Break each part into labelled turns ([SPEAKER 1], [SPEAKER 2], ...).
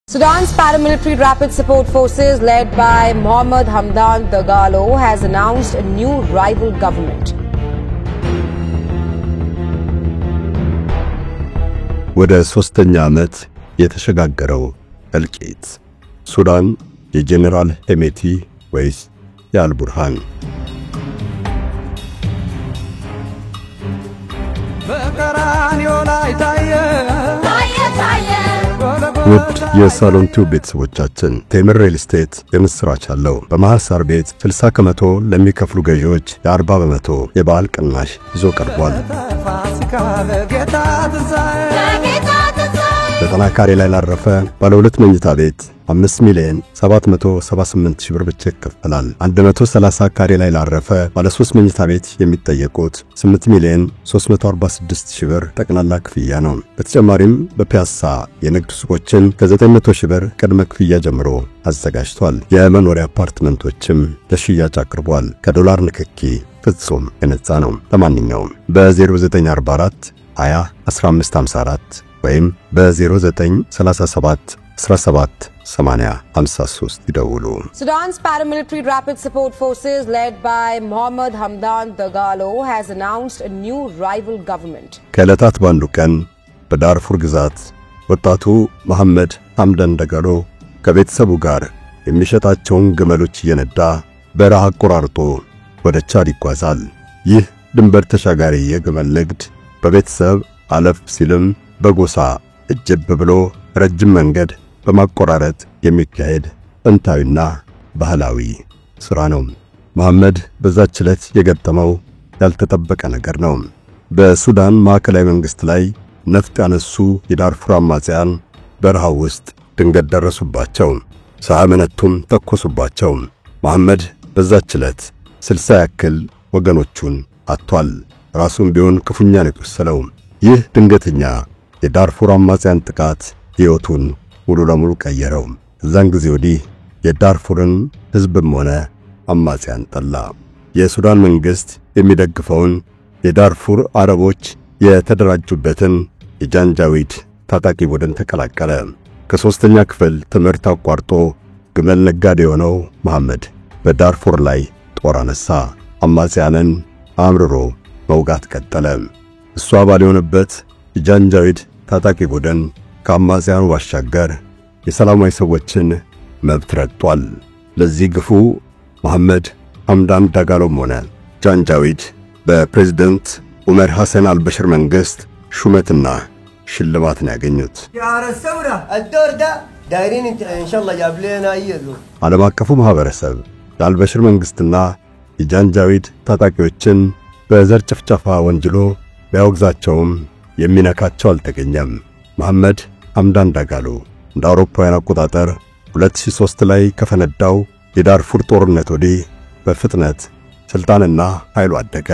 [SPEAKER 1] Sudan's paramilitary rapid support forces led by Mohammed Hamdan Dagalo has announced a new rival government.
[SPEAKER 2] ወደ ሶስተኛ ዓመት የተሸጋገረው እልቂት ሱዳን የጄኔራል ሄሜቲ ወይስ የአልቡርሃን ውድ የሳሎን ቲዩብ ቤተሰቦቻችን ቴምር ሪል ስቴት የምስራች አለው። በማህሳር ቤት 60% ለሚከፍሉ ገዢዎች የ40% የበዓል ቅናሽ ይዞ ቀርቧል። በተናካሪ ላይ ላረፈ ባለ 2 መኝታ ቤት 5,778,000 ብር ብቻ ይከፈላል። 130 ካሬ ላይ ላረፈ ባለ 3 መኝታ ቤት የሚጠየቁት 8,346,000 ብር ጠቅላላ ክፍያ ነው። በተጨማሪም በፒያሳ የንግድ ሱቆችን ከ900,000 ብር ቅድመ ክፍያ ጀምሮ አዘጋጅቷል። የመኖሪያ አፓርትመንቶችም ለሽያጭ አቅርቧል። ከዶላር ንክኪ ፍጹም የነጻ ነው። ለማንኛውም በ0944 20 1554 ወይም በ0937 17 80 53 ይደውሉ።
[SPEAKER 1] Sudan's paramilitary rapid support forces led by Mohammed Hamdan Dagalo has announced a new rival government.
[SPEAKER 2] ከዕለታት ባንዱ ቀን በዳርፉር ግዛት ወጣቱ መሐመድ ሐምዳን ደጋሎ ከቤተሰቡ ጋር የሚሸጣቸውን ግመሎች እየነዳ በረሃ አቆራርጦ ወደ ቻድ ይጓዛል። ይህ ድንበር ተሻጋሪ የግመል ንግድ በቤተሰብ አለፍ ሲልም በጎሳ እጅብ ብሎ ረጅም መንገድ በማቆራረጥ የሚካሄድ ጥንታዊና ባህላዊ ሥራ ነው። መሐመድ በዛች ዕለት የገጠመው ያልተጠበቀ ነገር ነው። በሱዳን ማዕከላዊ መንግስት ላይ ነፍጥ ያነሱ የዳርፉር አማጽያን በረሃው ውስጥ ድንገት ደረሱባቸው። ሳያመነቱም ተኮሱባቸው። መሐመድ በዛች ዕለት 60 ያክል ወገኖቹን አጥቷል። ራሱም ቢሆን ክፉኛ ነው የቆሰለው። ይህ ድንገተኛ የዳርፉር አማጽያን ጥቃት ሕይወቱን ሙሉ ለሙሉ ቀየረው። እዛን ጊዜ ወዲህ የዳርፉርን ሕዝብም ሆነ አማጽያን ጠላ። የሱዳን መንግስት የሚደግፈውን የዳርፉር አረቦች የተደራጁበትን የጃንጃዊድ ታጣቂ ቡድን ተቀላቀለ። ከ3ኛ ክፍል ትምህርት አቋርጦ ግመል ነጋዴ የሆነው መሐመድ በዳርፉር ላይ ጦር አነሳ። አማጽያንን አምርሮ መውጋት ቀጠለ። እሱ አባል የሆነበት የጃንጃዊድ ታጣቂ ቡድን ከአማጽያኑ ባሻገር የሰላማዊ ሰዎችን መብት ረግጧል። ለዚህ ግፉ መሐመድ ሐምዳን ዳጋሎም ሆነ ጃንጃዊድ በፕሬዝዳንት ዑመር ሐሰን አልበሽር መንግስት ሹመትና ሽልማትን ያገኙት። ዓለም አቀፉ ማህበረሰብ የአልበሽር መንግስትና የጃንጃዊድ ታጣቂዎችን በዘር ጭፍጨፋ ወንጅሎ ቢያወግዛቸውም የሚነካቸው አልተገኘም። መሐመድ ሐምዳን ዳጋሎ እንደ አውሮፓውያን አቆጣጠር 2003 ላይ ከፈነዳው የዳርፉር ጦርነት ወዲህ በፍጥነት ስልጣንና ኃይሉ አደገ።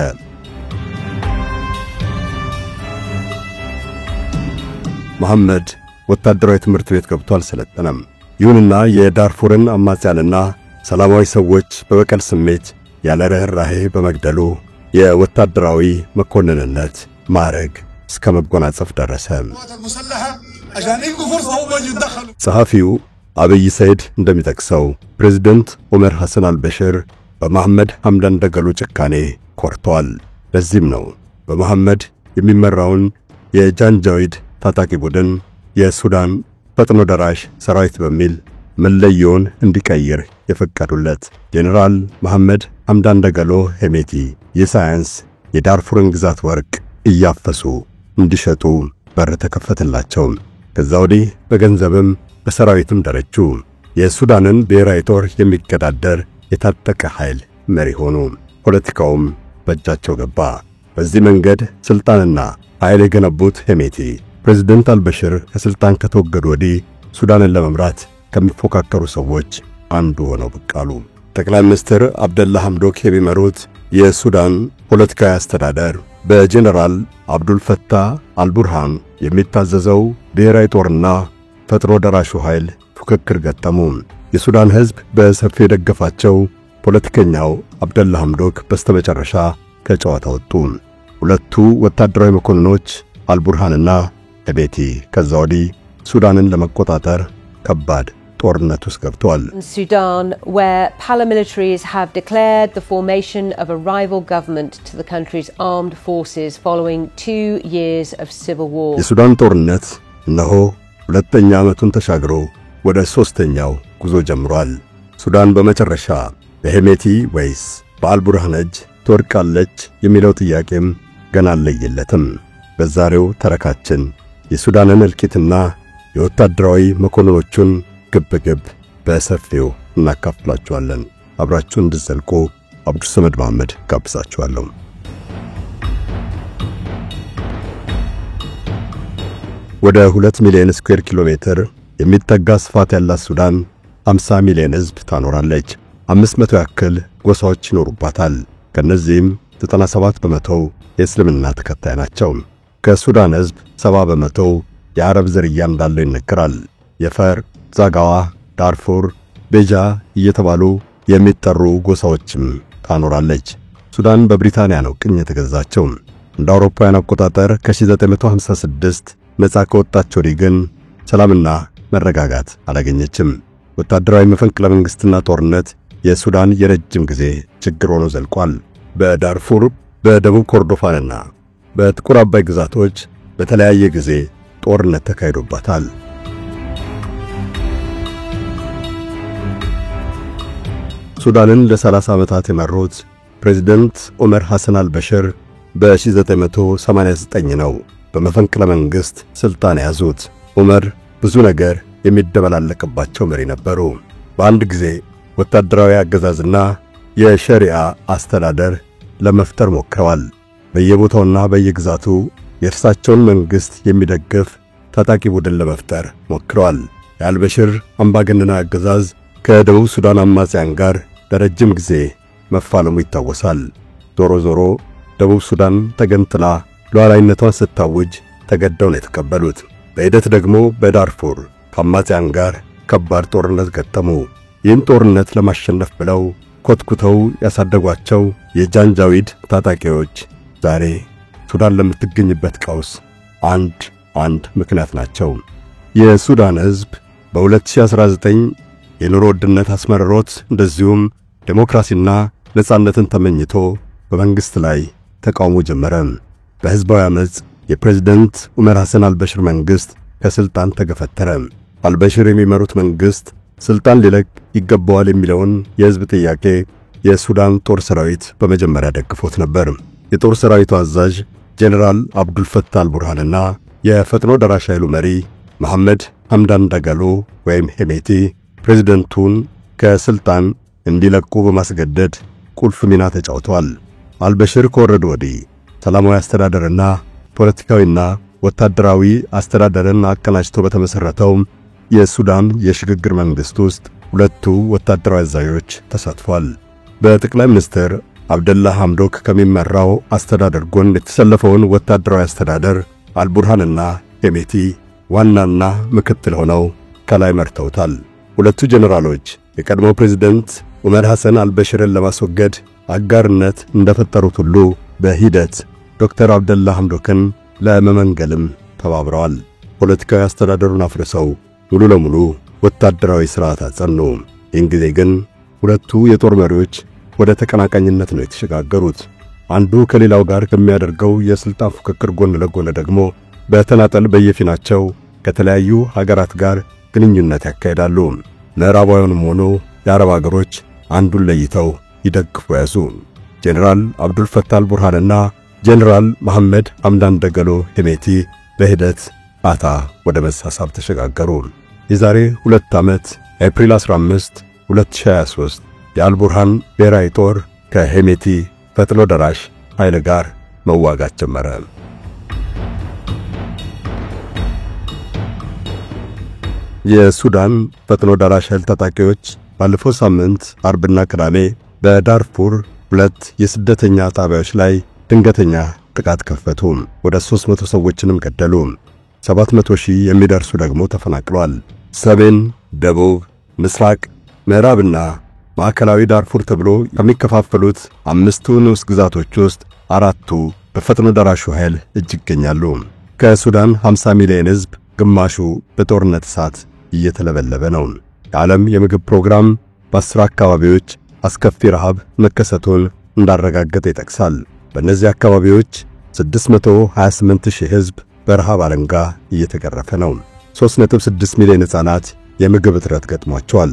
[SPEAKER 2] መሐመድ ወታደራዊ ትምህርት ቤት ገብቶ አልሰለጠነም። ይሁንና የዳርፉርን አማጽያንና ሰላማዊ ሰዎች በበቀል ስሜት ያለ ርህራሄ በመግደሉ የወታደራዊ መኮንንነት ማዕረግ እስከ መጎናጸፍ ደረሰ። ጸሐፊው አብይ ሰይድ እንደሚጠቅሰው ፕሬዝዳንት ዑመር ሐሰን አልበሽር በመሐመድ ሐምዳን ደጋሎ ጭካኔ ኮርተዋል። ለዚህም ነው በመሐመድ የሚመራውን የጃንጃዊድ ታጣቂ ቡድን የሱዳን ፈጥኖ ደራሽ ሰራዊት በሚል መለዮውን እንዲቀይር የፈቀዱለት። ጄኔራል መሐመድ ሐምዳን ደጋሎ ሄሜቲ የሳያንስ የዳርፉርን ግዛት ወርቅ እያፈሱ እንዲሸጡ በር ተከፈተላቸው። ከዛ ወዲህ በገንዘብም በሰራዊትም ደረጁ። የሱዳንን ብሔራዊ ጦር የሚገዳደር የታጠቀ ኃይል መሪ ሆኑ። ፖለቲካውም በእጃቸው ገባ። በዚህ መንገድ ስልጣንና ኃይል የገነቡት ሄሜቲ ፕሬዝዳንት አልበሽር ከስልጣን ከተወገዱ ወዲህ ሱዳንን ለመምራት ከሚፎካከሩ ሰዎች አንዱ ሆነው ብቅ አሉ። ጠቅላይ ሚኒስትር አብደላ ሐምዶክ የሚመሩት የሱዳን ፖለቲካዊ አስተዳደር በጄኔራል አብዱል ፈታህ አልቡርሃን የሚታዘዘው ብሔራዊ ጦርና ፈጥኖ ደራሹ ኃይል ፉክክር ገጠሙ። የሱዳን ሕዝብ በሰፊው የደገፋቸው ፖለቲከኛው አብደላ ሐምዶክ በስተመጨረሻ ከጨዋታ ወጡ። ሁለቱ ወታደራዊ መኮንኖች አልቡርሃንና ሄሜቲ ከዛ ወዲህ ሱዳንን ለመቆጣጠር ከባድ ጦርነት ውስጥ ገብቷል።
[SPEAKER 3] In Sudan, where paramilitaries have declared the formation of a rival government to the country's armed forces following 2 years of civil war.
[SPEAKER 2] የሱዳን ጦርነት እነሆ ሁለተኛ ዓመቱን ተሻግሮ ወደ ሶስተኛው ጉዞ ጀምሯል። ሱዳን በመጨረሻ በሄሜቲ ወይስ በአልቡርሃን እጅ ትወድቃለች የሚለው ጥያቄም ገና አልለየለትም። በዛሬው ተረካችን የሱዳንን እልቂትና የወታደራዊ መኮንኖቹን ግብግብ በሰፊው እናካፍላችኋለን። አብራችሁ እንድትዘልቁ አብዱ ሰመድ መሐመድ ጋብዛችኋለሁ። ወደ 2 ሚሊዮን ስኩዌር ኪሎ ሜትር የሚጠጋ ስፋት ያላት ሱዳን 50 ሚሊዮን ሕዝብ ታኖራለች። 500 ያክል ጎሳዎች ይኖሩባታል። ከነዚህም 97 በመቶ የእስልምና ተከታይ ናቸው። ከሱዳን ሕዝብ 70 በመቶ የአረብ ዝርያ እንዳለው ይነገራል። የፈር፣ ዛጋዋ፣ ዳርፉር፣ ቤጃ እየተባሉ የሚጠሩ ጎሳዎችም ታኖራለች። ሱዳን በብሪታንያ ነው ቅኝ የተገዛቸው። እንደ አውሮፓውያን አቆጣጠር ከ1956 ነፃ ከወጣች ወዲህ ግን ሰላምና መረጋጋት አላገኘችም። ወታደራዊ መፈንቅለ መንግስትና ጦርነት የሱዳን የረጅም ጊዜ ችግር ሆኖ ዘልቋል። በዳርፉር፣ በደቡብ ኮርዶፋንና በጥቁር አባይ ግዛቶች በተለያየ ጊዜ ጦርነት ተካሂዶባታል። ሱዳንን ለ30 ዓመታት የመሩት ፕሬዝዳንት ዑመር ሐሰን አልበሽር በ1989 ነው በመፈንቅለ መንግስት ስልጣን ያዙት። ዑመር ብዙ ነገር የሚደበላለቅባቸው መሪ ነበሩ። በአንድ ጊዜ ወታደራዊ አገዛዝና የሸሪዓ አስተዳደር ለመፍጠር ሞክረዋል። በየቦታውና በየግዛቱ የእርሳቸውን መንግስት የሚደግፍ ታጣቂ ቡድን ለመፍጠር ሞክረዋል። የአልበሽር አምባገነናዊ አገዛዝ ከደቡብ ሱዳን አማጽያን ጋር ለረጅም ጊዜ መፋለሙ ይታወሳል። ዞሮ ዞሮ ደቡብ ሱዳን ተገንጥላ ሉዓላዊነቷን ስታውጅ ተገደው ነው የተቀበሉት። በሂደት ደግሞ በዳርፉር ከአማጽያን ጋር ከባድ ጦርነት ገጠሙ። ይህን ጦርነት ለማሸነፍ ብለው ኮትኩተው ያሳደጓቸው የጃንጃዊድ ታጣቂዎች ዛሬ ሱዳን ለምትገኝበት ቀውስ አንድ ምክንያት ናቸው። የሱዳን ሕዝብ በ2019 የኑሮ ውድነት አስመረሮት እንደዚሁም ዴሞክራሲና ነጻነትን ተመኝቶ በመንግስት ላይ ተቃውሞ ጀመረ። በህዝባዊ አመጽ የፕሬዝዳንት ዑመር ሐሰን አልበሽር መንግስት ከስልጣን ተገፈተረ። አልበሽር የሚመሩት መንግስት ስልጣን ሊለቅ ይገባዋል የሚለውን የህዝብ ጥያቄ የሱዳን ጦር ሰራዊት በመጀመሪያ ደግፎት ነበር። የጦር ሰራዊቱ አዛዥ ጄኔራል አብዱል ፈታህ አልቡርሃንና የፈጥኖ ደራሽ ኃይሉ መሪ መሐመድ ሐምዳን ዳጋሎ ወይም ሄሜቲ ፕሬዝዳንቱን ከስልጣን እንዲለቁ በማስገደድ ቁልፍ ሚና ተጫውተዋል። አልበሽር ከወረዱ ወዲህ ሰላማዊ አስተዳደርና ፖለቲካዊና ወታደራዊ አስተዳደርን አቀናጅቶ በተመሰረተው የሱዳን የሽግግር መንግስት ውስጥ ሁለቱ ወታደራዊ አዛዦች ተሳትፏል። በጠቅላይ ሚኒስትር አብደላ ሐምዶክ ከሚመራው አስተዳደር ጎን የተሰለፈውን ወታደራዊ አስተዳደር አልቡርሃንና ሄሜቲ ዋናና ምክትል ሆነው ከላይ መርተውታል። ሁለቱ ጄኔራሎች የቀድሞ ፕሬዝዳንት ዑመር ሐሰን አልበሽርን ለማስወገድ አጋርነት እንደፈጠሩት ሁሉ በሂደት ዶክተር አብደላ ሐምዶክን ለመመንገልም ተባብረዋል። ፖለቲካዊ አስተዳደሩን አፍርሰው ሙሉ ለሙሉ ወታደራዊ ሥርዓት አጸኑ። ይህን ጊዜ ግን ሁለቱ የጦር መሪዎች ወደ ተቀናቃኝነት ነው የተሸጋገሩት። አንዱ ከሌላው ጋር ከሚያደርገው የስልጣን ፉክክር ጎን ለጎን ደግሞ በተናጠል በየፊናቸው ከተለያዩ ሀገራት ጋር ግንኙነት ያካሂዳሉ። ምዕራባውያኑም ሆኑ የአረብ ሀገሮች አንዱን ለይተው ይደግፉ ያዙ። ጄኔራል አብዱል ፈታህ አልቡርሃንና ጄኔራል መሐመድ ሐምዳን ዳጋሎ ሄሜቲ በሂደት አታ ወደ መሳሳብ ተሸጋገሩ። የዛሬ 2 ዓመት ኤፕሪል 15 2023 የአልቡርሃን ብሔራዊ ጦር ከሄሜቲ ፈጥኖ ደራሽ ኃይል ጋር መዋጋት ጀመረ። የሱዳን ፈጥኖ ደራሽ ኃይል ታጣቂዎች ባለፈው ሳምንት አርብና ቅዳሜ በዳርፉር 2 የስደተኛ ጣቢያዎች ላይ ድንገተኛ ጥቃት ከፈቱ። ወደ 300 ሰዎችንም ገደሉ። 700,000 የሚደርሱ ደግሞ ተፈናቅለዋል። ሰሜን፣ ደቡብ፣ ምስራቅ፣ ምዕራብና ማዕከላዊ ዳርፉር ተብሎ ከሚከፋፈሉት 5ቱ ንዑስ ግዛቶች ውስጥ 4ቱ በፈጥኖ ደራሹ ኃይል እጅ ይገኛሉ። ከሱዳን 50 ሚሊዮን ሕዝብ ግማሹ በጦርነት እሳት እየተለበለበ ነው። የዓለም የምግብ ፕሮግራም በ10 አካባቢዎች አስከፊ ረሃብ መከሰቱን እንዳረጋገጠ ይጠቅሳል። በእነዚህ አካባቢዎች 628,000 ሕዝብ በረሃብ አለንጋ እየተገረፈ ነው። 3.6 ሚሊዮን ሕፃናት የምግብ እጥረት ገጥሟቸዋል።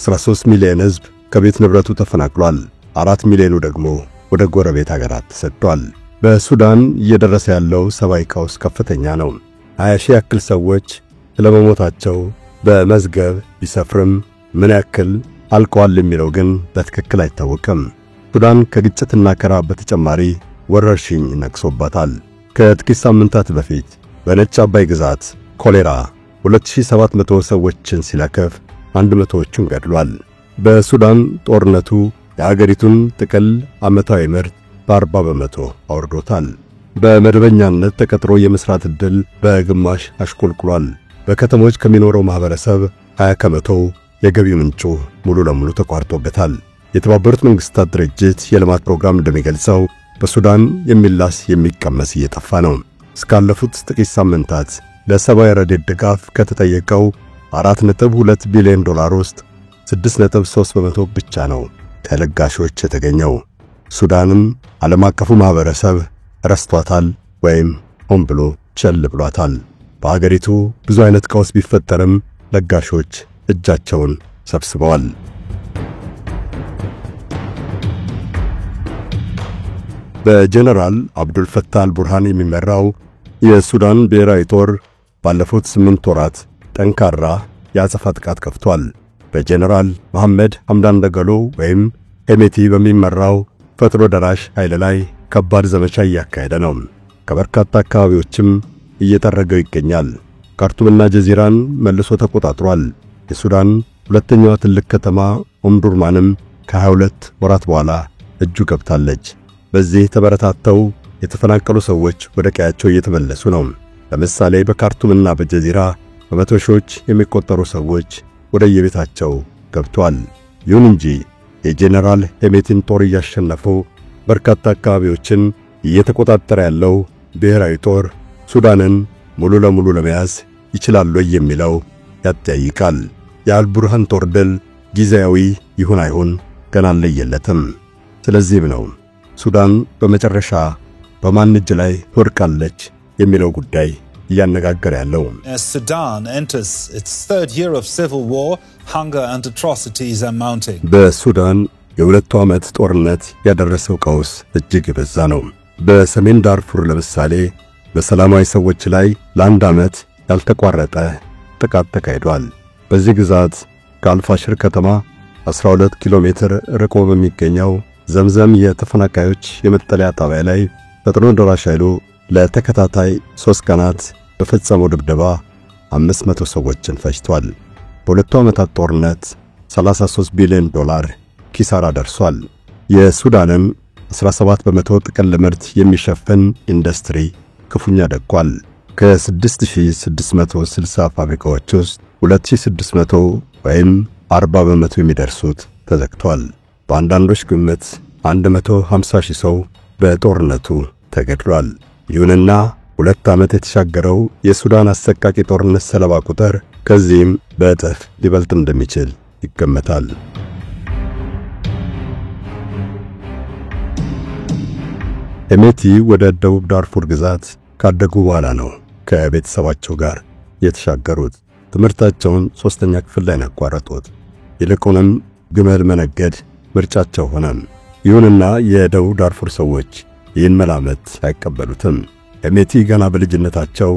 [SPEAKER 2] 13 ሚሊዮን ሕዝብ ከቤት ንብረቱ ተፈናቅሏል። 4 ሚሊዮኑ ደግሞ ወደ ጎረቤት ሀገራት ተሰዷል። በሱዳን እየደረሰ ያለው ሰብአዊ ቀውስ ከፍተኛ ነው። 20 ሺህ ያክል ሰዎች ስለመሞታቸው በመዝገብ ቢሰፍርም ምን ያክል አልቀዋል የሚለው ግን በትክክል አይታወቅም። ሱዳን ከግጭትና ከረሃብ በተጨማሪ ወረርሽኝ ነግሶባታል። ከጥቂት ሳምንታት በፊት በነጭ አባይ ግዛት ኮሌራ 2700 ሰዎችን ሲለክፍ 100ዎቹን ገድሏል። በሱዳን ጦርነቱ የአገሪቱን ጥቅል ዓመታዊ ምርት በ40 በመቶ አውርዶታል። በመደበኛነት ተቀጥሮ የመስራት ዕድል በግማሽ አሽቆልቁሏል። በከተሞች ከሚኖረው ማህበረሰብ 20 ከመቶ የገቢ ምንጩ ሙሉ ለሙሉ ተቋርጦበታል። የተባበሩት መንግስታት ድርጅት የልማት ፕሮግራም እንደሚገልጸው በሱዳን የሚላስ የሚቀመስ እየጠፋ ነው። እስካለፉት ጥቂት ሳምንታት ለሰብአዊ ረድኤት ድጋፍ ከተጠየቀው $4.2 ቢሊዮን ውስጥ 6.3 በመቶ ብቻ ነው ከለጋሾች የተገኘው። ሱዳንም ዓለም አቀፉ ማህበረሰብ ረስቷታል ወይም ሆን ብሎ ቸል ብሏታል። በአገሪቱ ብዙ አይነት ቀውስ ቢፈጠርም ለጋሾች እጃቸውን ሰብስበዋል። በጀነራል አብዱል ፈታህ አልቡርሃን የሚመራው የሱዳን ብሔራዊ ጦር ባለፉት 8 ወራት ጠንካራ የአጸፋ ጥቃት ከፍቷል። በጀነራል መሐመድ ሐምዳን ደጋሎ ወይም ሄሜቲ በሚመራው ፈጥኖ ደራሽ ኃይል ላይ ከባድ ዘመቻ እያካሄደ ነው። ከበርካታ አካባቢዎችም እየተረገው ይገኛል። ካርቱምና ጀዚራን መልሶ ተቆጣጥሯል። የሱዳን ሁለተኛዋ ትልቅ ከተማ ኦምዱርማንም ከ22 ወራት በኋላ እጁ ገብታለች። በዚህ ተበረታተው የተፈናቀሉ ሰዎች ወደ ቀያቸው እየተመለሱ ነው። ለምሳሌ በካርቱምና በጀዚራ በመቶ ሺዎች የሚቆጠሩ ሰዎች ወደ የቤታቸው ገብተዋል። ይሁን እንጂ የጄኔራል ሄሜቲን ጦር እያሸነፉ በርካታ አካባቢዎችን እየተቆጣጠረ ያለው ብሔራዊ ጦር ሱዳንን ሙሉ ለሙሉ ለመያዝ ይችላል የሚለው ያጠያይቃል። የአልቡርሃን ጦር ድል ጊዜያዊ ይሁን አይሁን ገና አልለየለትም። ስለዚህም ነው ሱዳን በመጨረሻ በማን እጅ ላይ ትወድቃለች የሚለው ጉዳይ እያነጋገረ ያለው።
[SPEAKER 4] As Sudan enters its third year of civil war, hunger and atrocities are mounting.
[SPEAKER 2] በሱዳን የሁለቱ ዓመት ጦርነት ያደረሰው ቀውስ እጅግ የበዛ ነው። በሰሜን ዳርፉር ለምሳሌ በሰላማዊ ሰዎች ላይ ለአንድ ዓመት ያልተቋረጠ ጥቃት ተካሂዷል። በዚህ ግዛት ከአልፋሽር ከተማ 12 ኪሎ ሜትር ርቆ በሚገኘው ዘምዘም የተፈናቃዮች የመጠለያ ጣቢያ ላይ ፈጥኖ ደራሽ ኃይሉ ለተከታታይ 3 ቀናት በፈጸመው ድብደባ 500 ሰዎችን ፈጅቷል። በሁለቱ ዓመታት ጦርነት $33 ቢሊዮን ኪሳራ ደርሷል። የሱዳንም 17 በመቶ ጥቅል ምርት የሚሸፍን ኢንዱስትሪ ክፉኛ ደቋል። ከ6660 ፋብሪካዎች ውስጥ 2600 ወይም 40 በመቶ የሚደርሱት ተዘግቷል። በአንዳንዶች ግምት 150,000 ሰው በጦርነቱ ተገድሏል። ይሁንና 2 ዓመት የተሻገረው የሱዳን አሰቃቂ ጦርነት ሰለባ ቁጥር ከዚህም በእጥፍ ሊበልጥ እንደሚችል ይገመታል። ሄሜቲ ወደ ደቡብ ዳርፉር ግዛት ካደጉ በኋላ ነው ከቤተሰባቸው ጋር የተሻገሩት። ትምህርታቸውን 3ኛ ክፍል ላይ ያቋረጡት። ይልቁንም ግመል መነገድ ምርጫቸው ሆነ። ይሁንና የደቡብ ዳርፉር ሰዎች ይህን መላመት አይቀበሉትም። ሄሜቲ ገና በልጅነታቸው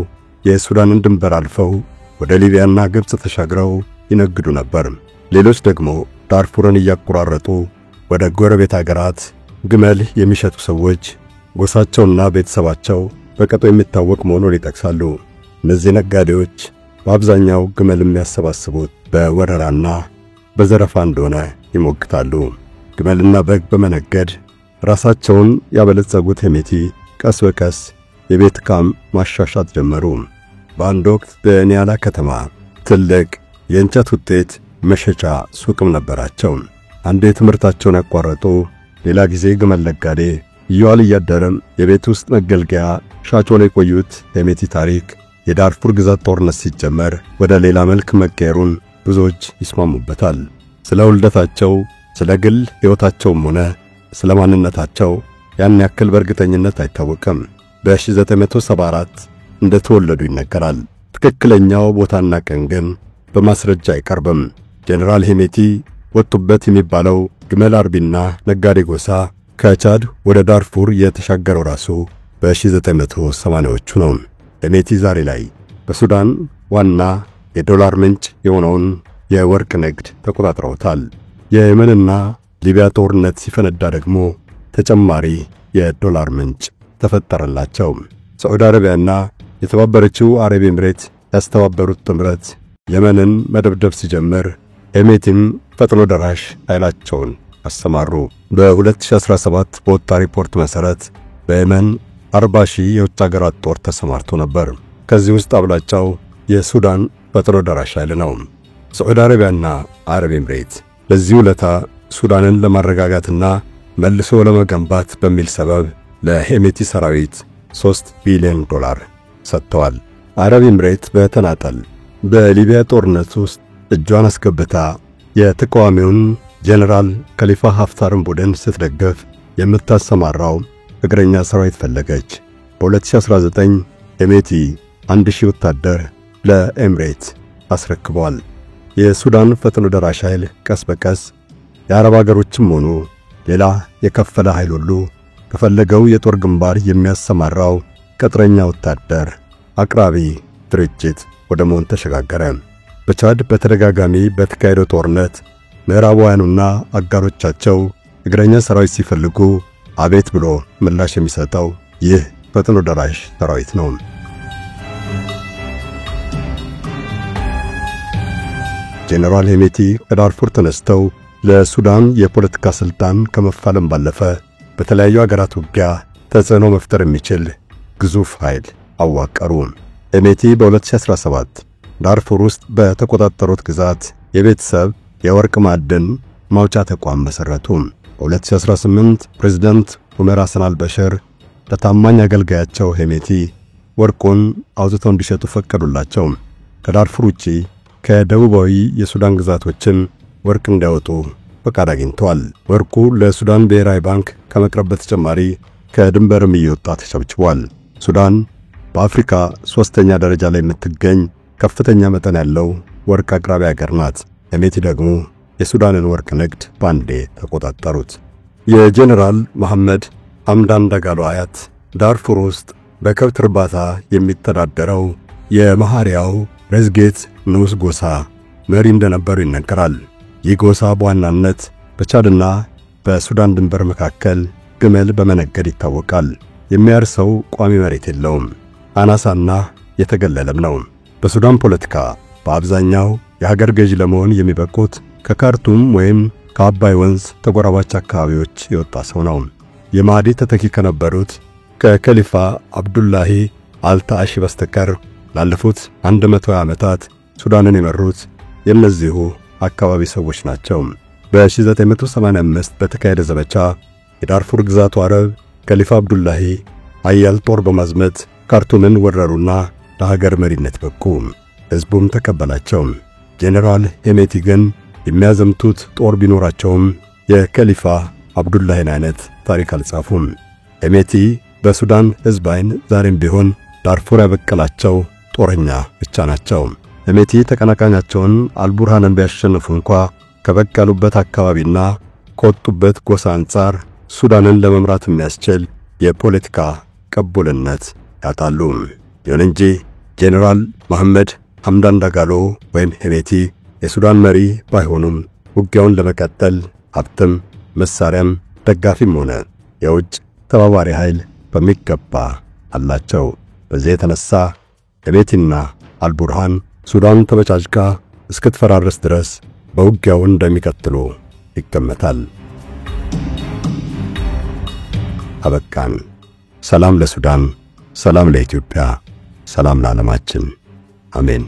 [SPEAKER 2] የሱዳንን ድንበር አልፈው ወደ ሊቢያና ግብጽ ተሻግረው ይነግዱ ነበር። ሌሎች ደግሞ ዳርፉርን እያቆራረጡ ወደ ጎረቤት ሀገራት ግመል የሚሸጡ ሰዎች ጎሳቸውና ቤተሰባቸው በቀጦ የሚታወቅ መሆኑን ይጠቅሳሉ። እነዚህ ነጋዴዎች በአብዛኛው ግመል የሚያሰባስቡት በወረራና በዘረፋ እንደሆነ ይሞግታሉ። ግመልና በግ በመነገድ ራሳቸውን ያበለጸጉት ሄሜቲ ቀስ በቀስ የቤት ዕቃም ማሻሻጥ ጀመሩ። በአንድ ወቅት በኒያላ ከተማ ትልቅ የእንጨት ውጤት መሸጫ ሱቅም ነበራቸው። አንዴ ትምህርታቸውን ያቋረጡ፣ ሌላ ጊዜ ግመል ነጋዴ፣ እየዋለ እያደረም የቤት ውስጥ መገልገያ ሻጭ ሆነው የቆዩት ሄሜቲ ታሪክ የዳርፉር ግዛት ጦርነት ሲጀመር ወደ ሌላ መልክ መቀየሩን ብዙዎች ይስማሙበታል። ስለ ውልደታቸው፣ ስለ ግል ሕይወታቸውም ሆነ ስለ ማንነታቸው ያን ያክል በእርግጠኝነት አይታወቅም። በ1974 እንደተወለዱ ይነገራል። ትክክለኛው ቦታና ቀን ግን በማስረጃ አይቀርብም። ጄኔራል ሄሜቲ ወጡበት የሚባለው ግመል አርቢና ነጋዴ ጎሳ ከቻድ ወደ ዳርፉር የተሻገረው ራሱ በ1980ዎቹ ነው። ሄሜቲ ዛሬ ላይ በሱዳን ዋና የዶላር ምንጭ የሆነውን የወርቅ ንግድ ተቆጣጥረውታል። የየመንና ሊቢያ ጦርነት ሲፈነዳ ደግሞ ተጨማሪ የዶላር ምንጭ ተፈጠረላቸው። ሳዑዲ አረቢያና የተባበረችው አረብ ኤምሬት ያስተባበሩት ጥምረት የመንን መደብደብ ሲጀምር ሄሜቲም ፈጥኖ ደራሽ ኃይላቸውን አሰማሩ። በ2017 በወጣ ሪፖርት መሠረት በየመን 40,000 የውጭ አገራት ጦር ተሰማርቶ ነበር። ከዚህ ውስጥ አብላጫው የሱዳን ፈጥኖ ደራሽ ኃይል ነው። ሳዑዲ አረቢያና አረብ ኤምሬት ለዚህ ውለታ ሱዳንን ለማረጋጋትና መልሶ ለመገንባት በሚል ሰበብ ለሄሜቲ ሰራዊት $3 ቢሊዮን ሰጥተዋል። አረብ ኤምሬት በተናጠል በሊቢያ ጦርነት ውስጥ እጇን አስገብታ የተቃዋሚውን ጄኔራል ከሊፋ ሀፍታርን ቡድን ስትደግፍ የምታሰማራው እግረኛ ሰራዊት ፈለገች። በ2019 ሄሜቲ 1000 ወታደር ለኤምሬት አስረክቧል። የሱዳን ፈጥኖ ደራሽ ኃይል ቀስ በቀስ የአረብ አገሮችም ሆኑ ሌላ የከፈለ ኃይል ሁሉ ከፈለገው የጦር ግንባር የሚያሰማራው ቅጥረኛ ወታደር አቅራቢ ድርጅት ወደ መሆን ተሸጋገረ። በቻድ በተደጋጋሚ በተካሄደው ጦርነት ምዕራባውያኑና አጋሮቻቸው እግረኛ ሰራዊት ሲፈልጉ አቤት ብሎ ምላሽ የሚሰጠው ይህ ፈጥኖ ደራሽ ሰራዊት ነው። ጄኔራል ሄሜቲ ከዳርፉር ተነስተው ለሱዳን የፖለቲካ ስልጣን ከመፋለም ባለፈ በተለያዩ አገራት ውጊያ ተጽዕኖ መፍጠር የሚችል ግዙፍ ኃይል አዋቀሩ። ሄሜቲ በ2017 ዳርፉር ውስጥ በተቆጣጠሩት ግዛት የቤተሰብ የወርቅ ማዕድን ማውጫ ተቋም መሰረቱ። በ2018 ፕሬዝዳንት ዑመር ሐሰን አልበሽር ለታማኝ አገልጋያቸው ሄሜቲ ወርቁን አውጥተው እንዲሸጡ ፈቀዱላቸው። ከዳርፉር ውጪ ከደቡባዊ የሱዳን ግዛቶችም ወርቅ እንዲያወጡ ፈቃድ አግኝተዋል። ወርቁ ለሱዳን ብሔራዊ ባንክ ከመቅረብ በተጨማሪ ከድንበርም እየወጣ ተቸብችቧል። ሱዳን በአፍሪካ 3ኛ ደረጃ ላይ የምትገኝ ከፍተኛ መጠን ያለው ወርቅ አቅራቢ ሀገር ናት። ሄሜቲ ደግሞ የሱዳንን ወርቅ ንግድ ባንዴ ተቆጣጠሩት። የጄኔራል መሐመድ ሐምዳን ዳጋሎ አያት ዳርፉር ውስጥ በከብት እርባታ የሚተዳደረው የመሐሪያው ሬዝጌት ንዑስ ጎሳ መሪ እንደነበሩ ይነገራል። ይህ ጎሳ በዋናነት በቻድና በሱዳን ድንበር መካከል ግመል በመነገድ ይታወቃል። የሚያርሰው ቋሚ መሬት የለውም። አናሳና የተገለለም ነው። በሱዳን ፖለቲካ በአብዛኛው የሀገር ገዢ ለመሆን የሚበቁት ከካርቱም ወይም ከአባይ ወንዝ ተጎራባች አካባቢዎች የወጣ ሰው ነው። የማህዲ ተተኪ ከነበሩት ከከሊፋ አብዱላሂ አልታአሺ በስተቀር ላለፉት 100 ዓመታት ሱዳንን የመሩት የእነዚሁ አካባቢ ሰዎች ናቸው። በ1985 በተካሄደ ዘመቻ የዳርፉር ግዛቱ አረብ ከሊፋ አብዱላሂ ኃያል ጦር በማዝመት ካርቱምን ወረሩና ለሀገር መሪነት በቁ። ሕዝቡም ተቀበላቸው። ጄኔራል ሄሜቲ ግን የሚያዘምቱት ጦር ቢኖራቸውም የከሊፋ አብዱላሂን አይነት ታሪክ አልጻፉም። ሄሜቲ በሱዳን ሕዝብ አይን ዛሬም ቢሆን ዳርፉር ያበቀላቸው ጦረኛ ብቻ ናቸው። ሄሜቲ ተቀናቃኛቸውን አልቡርሃንን ቢያሸንፉ እንኳ ከበቀሉበት አካባቢና ከወጡበት ጎሳ አንጻር ሱዳንን ለመምራት የሚያስችል የፖለቲካ ቅቡልነት ያጣሉ። ይሁን እንጂ ጄኔራል መሐመድ ሐምዳን ዳጋሎ ወይም ሄሜቲ የሱዳን መሪ ባይሆኑም ውጊያውን ለመቀጠል ሀብትም መሳሪያም ደጋፊም ሆነ የውጭ ተባባሪ ኃይል በሚገባ አላቸው። በዚህ የተነሳ ሄሜቲና አልቡርሃን ሱዳን ተበጫጭቃ እስክትፈራረስ ድረስ በውጊያው እንደሚቀጥሉ ይገመታል። አበቃን። ሰላም ለሱዳን፣ ሰላም ለኢትዮጵያ፣ ሰላም ለዓለማችን። አሜን።